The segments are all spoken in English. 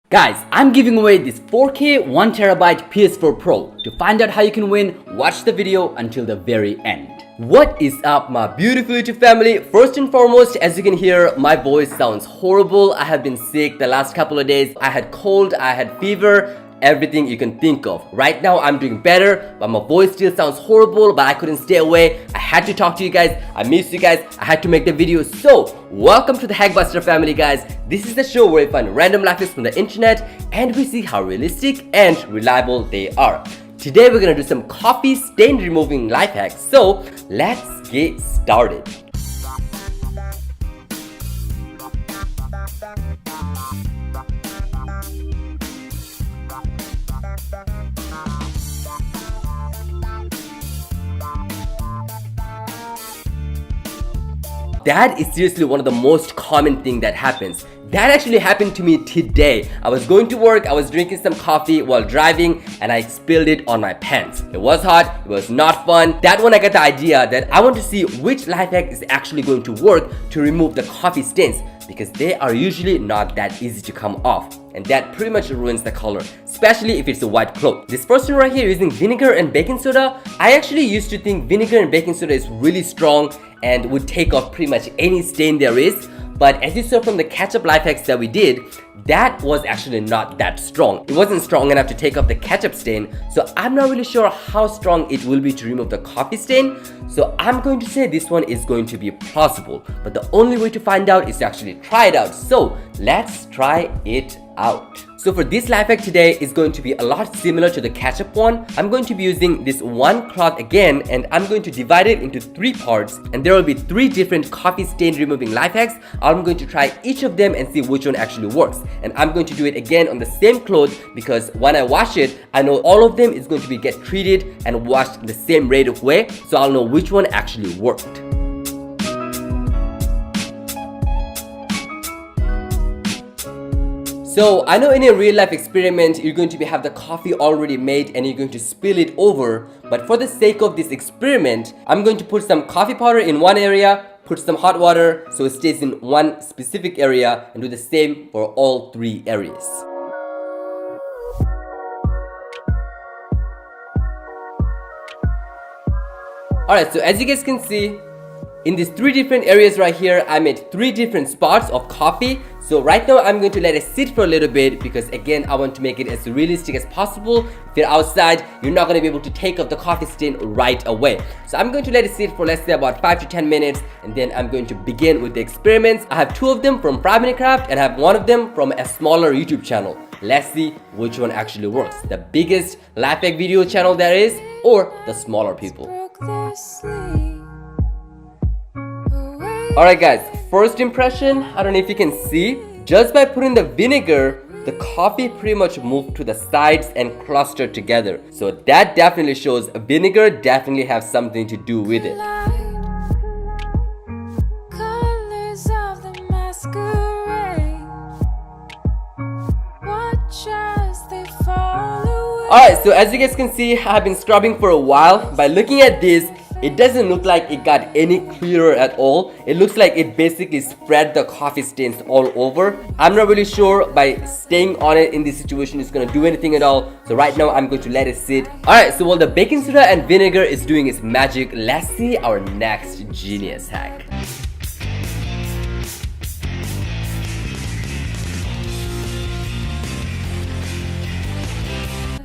Guys, I'm giving away this 4K 1TB PS4 Pro. To find out how you can win, watch the video until the very end. What is up, my beautiful YouTube family? First and foremost, as you can hear, my voice sounds horrible. I have been sick the last couple of days. I had cold, I had fever, everything you can think of. Right now I'm doing better, but my voice still sounds horrible, but I couldn't stay away. I had to talk to you guys. I missed you guys. I had to make the video. So welcome to the Hackbuster family, guys. This is the show where we find random life hacks from the internet and we see how realistic and reliable they are. Today we're gonna do some coffee stain removing life hacks. So let's get started. That is seriously one of the most common things that happens. That actually happened to me today. I was going to work, I was drinking some coffee while driving, and I spilled it on my pants. It was hot, it was not fun. That one I got the idea that I want to see which life hack is actually going to work to remove the coffee stains, because they are usually not that easy to come off. And that pretty much ruins the color, especially if it's a white cloth. This person right here using vinegar and baking soda, I actually used to think vinegar and baking soda is really strong and would take off pretty much any stain there is. But as you saw from the ketchup life hacks that we did, that was actually not that strong. It wasn't strong enough to take off the ketchup stain, so I'm not really sure how strong it will be to remove the coffee stain. So I'm going to say this one is going to be plausible, but the only way to find out is to actually try it out. So let's try it out. So for this life hack today is going to be a lot similar to the ketchup one. I'm going to be using this one cloth again, and I'm going to divide it into 3 parts, and there will be 3 different coffee stain removing life hacks. I'm going to try each of them and see which one actually works. And I'm going to do it again on the same cloth because when I wash it, I know all of them is going to be get treated and washed the same rate of way, so I'll know which one actually worked. So I know in a real life experiment, you're going to have the coffee already made and you're going to spill it over. But for the sake of this experiment, I'm going to put some coffee powder in one area, put some hot water so it stays in one specific area, and do the same for all 3 areas. Alright, so as you guys can see, in these 3 different areas right here, I made 3 different spots of coffee. So right now I'm going to let it sit for a little bit because again, I want to make it as realistic as possible. If you're outside, you're not going to be able to take off the coffee stain right away. So I'm going to let it sit for, let's say, about 5 to 10 minutes, and then I'm going to begin with the experiments. I have 2 of them from 5 Minute Craft and I have 1 of them from a smaller YouTube channel. Let's see which one actually works. The biggest life hack video channel there is, or the smaller people. Alright guys, first impression, I don't know if you can see, just by putting the vinegar, the coffee pretty much moved to the sides and clustered together. So that definitely shows vinegar definitely has something to do with it. Alright, so as you guys can see, I've been scrubbing for a while. By looking at this, it doesn't look like it got any clearer at all. It looks like it basically spread the coffee stains all over. I'm not really sure by staying on it in this situation it's gonna do anything at all. So right now I'm going to let it sit. Alright, so while the baking soda and vinegar is doing its magic, let's see our next genius hack.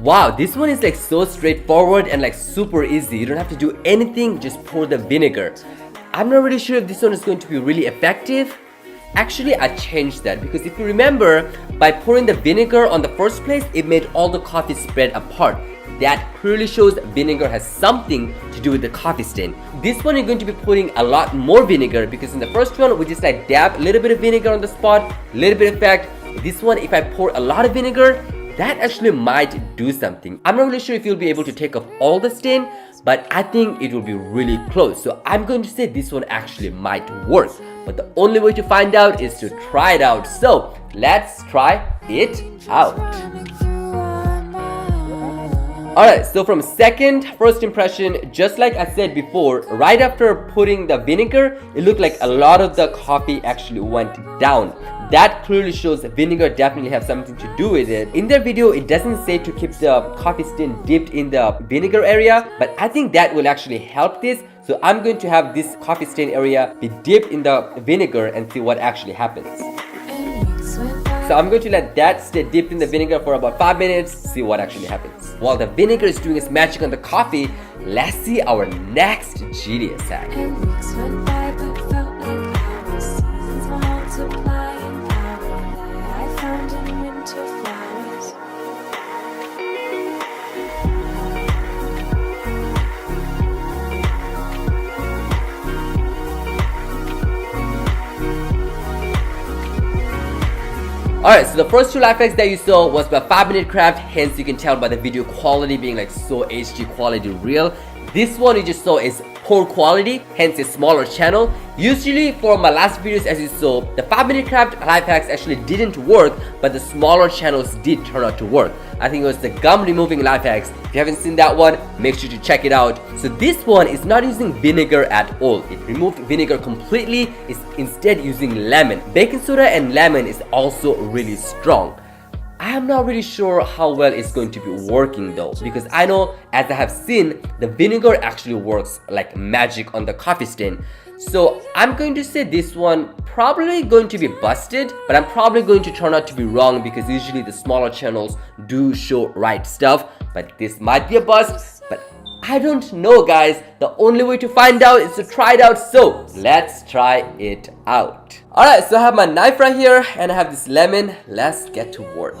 Wow, this one is like so straightforward and like super easy. You don't have to do anything, just pour the vinegar. I'm not really sure if this one is going to be really effective. Actually, I changed that because if you remember, by pouring the vinegar on the first place, it made all the coffee spread apart. That clearly shows vinegar has something to do with the coffee stain. This one you're going to be putting a lot more vinegar because in the first one we just like dab a little bit of vinegar on the spot, a little bit of effect. This one, if I pour a lot of vinegar, that actually might do something. I'm not really sure if you'll be able to take off all the stain, but I think it will be really close. So I'm going to say this one actually might work. But the only way to find out is to try it out. So let's try it out. Alright, so from first impression, just like I said before, right after putting the vinegar, it looked like a lot of the coffee actually went down. That clearly shows that vinegar definitely has something to do with it. In their video, it doesn't say to keep the coffee stain dipped in the vinegar area, but I think that will actually help this. So I'm going to have this coffee stain area be dipped in the vinegar and see what actually happens. So I'm going to let that stay dipped in the vinegar for about 5 minutes, see what actually happens. While the vinegar is doing its magic on the coffee, let's see our next genius hack. Alright, so the first two life hacks that you saw was by 5-minute craft, hence you can tell by the video quality being like so HD quality real. This one you just saw is poor quality, hence a smaller channel. Usually for my last videos, as you saw, the 5-minute craft life hacks actually didn't work, but the smaller channels did turn out to work. I think it was the gum removing life hacks. If you haven't seen that one, make sure to check it out. So this one is not using vinegar at all. It removed vinegar completely. It's instead using lemon. Baking soda and lemon is also really strong. I am not really sure how well it's going to be working though, because I know, as I have seen, the vinegar actually works like magic on the coffee stain. So I'm going to say this one probably going to be busted, but I'm probably going to turn out to be wrong because usually the smaller channels do show right stuff. But this might be a bust, but I don't know, guys. The only way to find out is to try it out, so let's try it out. Alright, so I have my knife right here and I have this lemon. Let's get to work.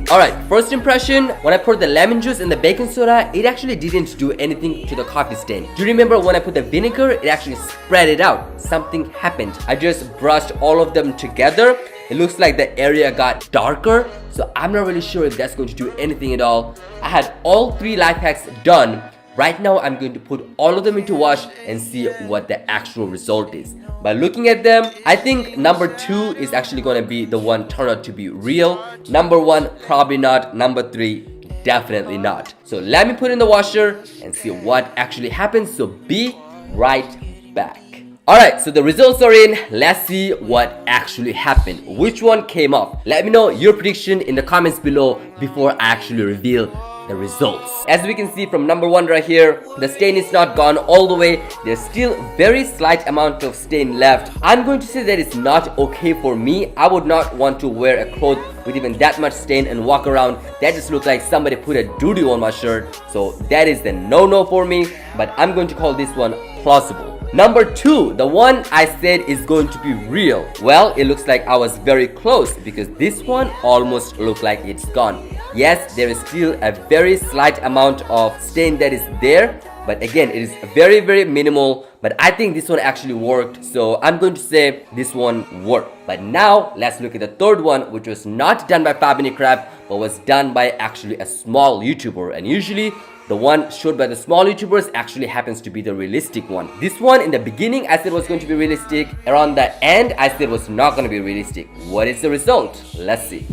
Alright, first impression, when I poured the lemon juice and the baking soda, it actually didn't do anything to the coffee stain. Do you remember when I put the vinegar, it actually spread it out? Something happened. I just brushed all of them together. It looks like the area got darker, so I'm not really sure if that's going to do anything at all. I had all 3 life hacks done. Right now, I'm going to put all of them into wash and see what the actual result is. By looking at them, I think number 2 is actually going to be the one turned out to be real. Number 1, probably not. Number 3, definitely not. So let me put in the washer and see what actually happens. So be right back. Alright, so the results are in. Let's see what actually happened. Which one came off? Let me know your prediction in the comments below before I actually reveal the results. As we can see from number 1 right here, the stain is not gone all the way. There's still very slight amount of stain left. I'm going to say that it's not okay for me. I would not want to wear a cloth with even that much stain and walk around. That just looks like somebody put a doo-doo on my shirt. So that is the no-no for me. But I'm going to call this one plausible. Number 2, the one I said is going to be real. Well, it looks like I was very close because this one almost looked like it's gone. Yes, there is still a very slight amount of stain that is there, but again, it is very, very minimal. But I think this one actually worked, so I'm going to say this one worked. But now, let's look at the third one, which was not done by 5-minute craft, but was done by actually a small YouTuber. And usually, the one showed by the small YouTubers actually happens to be the realistic one. This one, in the beginning, I said was going to be realistic. Around the end, I said was not going to be realistic. What is the result? Let's see.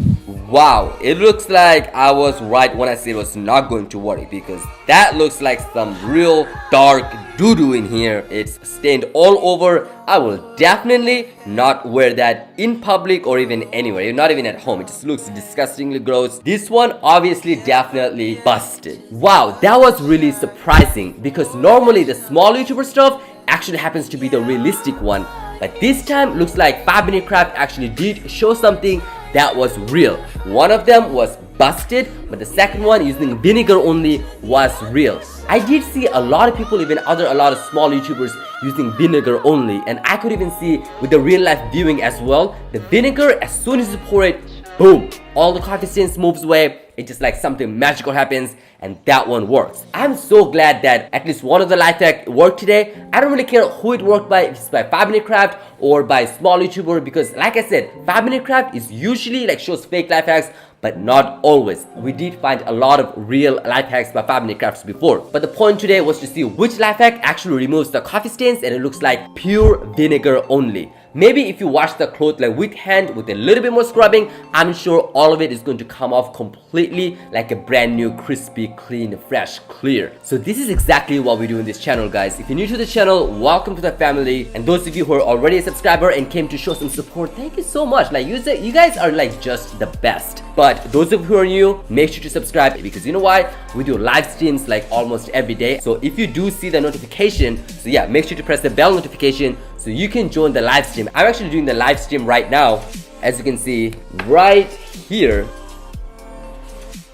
Wow, it looks like I was right when I said it was not going to work, because that looks like some real dark doo-doo in here. It's stained all over. I will definitely not wear that in public or even anywhere, not even at home. It just looks disgustingly gross. This one obviously definitely busted. Wow, that was really surprising, because normally the small YouTuber stuff actually happens to be the realistic one, but this time looks like 5-minute craft actually did show something that was real. One of them was busted, but the second one using vinegar only was real. I did see a lot of people, even a lot of small YouTubers using vinegar only, and I could even see with the real life viewing as well, the vinegar, as soon as you pour it, boom, all the coffee stains moves away. It's just like something magical happens, and that one works. I'm so glad that at least one of the life hack worked today. I don't really care who it worked by, if it's by 5-minute craft or by small YouTuber, because like I said, 5-minute craft is usually like shows fake life hacks, but not always. We did find a lot of real life hacks by 5-Minute Crafts before, but the point today was to see which life hack actually removes the coffee stains and it looks like pure vinegar only. Maybe if you wash the clothes like with hand with a little bit more scrubbing, I'm sure all of it is going to come off completely like a brand new, crispy, clean, fresh, clear. So this is exactly what we do in this channel, guys. If you're new to the channel, welcome to the family. And those of you who are already a subscriber and came to show some support, thank you so much. Like you guys are like just the best. But those of you who are new, make sure to subscribe because you know why? We do live streams like almost every day. So if you do see the notification, so yeah, make sure to press the bell notification so you can join the live stream. I'm actually doing the live stream right now. As you can see right here,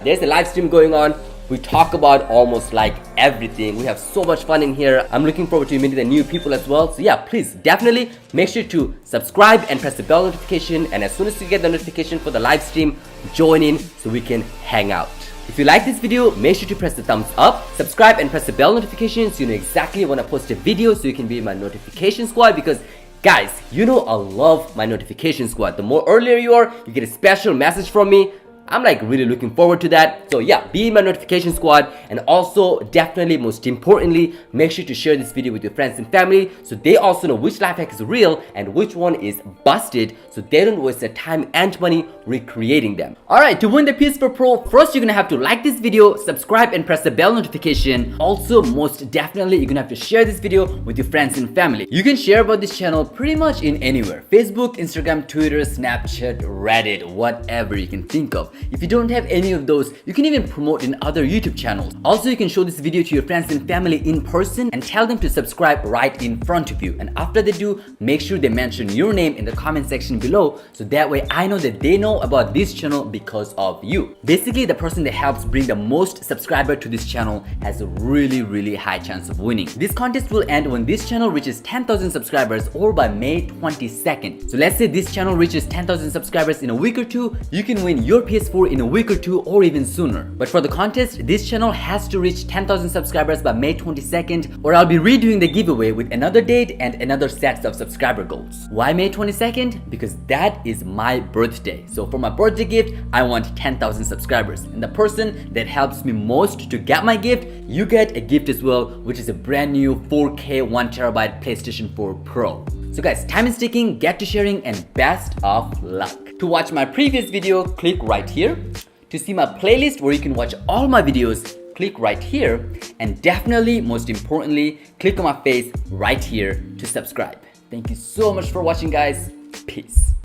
there's a live stream going on. We talk about almost like everything. We have so much fun in here. I'm looking forward to meeting the new people as well. So yeah, please definitely make sure to subscribe and press the bell notification. And as soon as you get the notification for the live stream, join in so we can hang out. If you like this video, make sure to press the thumbs up, subscribe and press the bell notification so you know exactly when I post a video so you can be in my notification squad because guys, you know I love my notification squad. The more earlier you are, you get a special message from me. I'm like really looking forward to that. So yeah, be in my notification squad and also definitely most importantly, make sure to share this video with your friends and family so they also know which life hack is real and which one is busted so they don't waste their time and money recreating them. Alright, to win the PS4 Pro, first you're gonna have to like this video, subscribe and press the bell notification. Also, most definitely you're gonna have to share this video with your friends and family. You can share about this channel pretty much in anywhere. Facebook, Instagram, Twitter, Snapchat, Reddit, whatever you can think of. If you don't have any of those, you can even promote in other YouTube channels. Also, you can show this video to your friends and family in person and tell them to subscribe right in front of you. And after they do, make sure they mention your name in the comment section below so that way I know that they know about this channel because of you. Basically, the person that helps bring the most subscriber to this channel has a really high chance of winning. This contest will end when this channel reaches 10,000 subscribers or by May 22nd. So let's say this channel reaches 10,000 subscribers in a week or two, you can win your PS4 in a week or two or even sooner. But for the contest, this channel has to reach 10,000 subscribers by May 22nd or I'll be redoing the giveaway with another date and another set of subscriber goals. Why May 22nd? Because that is my birthday. So for my birthday gift, I want 10,000 subscribers. And the person that helps me most to get my gift, you get a gift as well, which is a brand new 4K 1TB PlayStation 4 Pro. So guys, time is ticking, get to sharing and best of luck. To watch my previous video, click right here. To see my playlist where you can watch all my videos, click right here. And definitely, most importantly, click on my face right here to subscribe. Thank you so much for watching guys. Peace.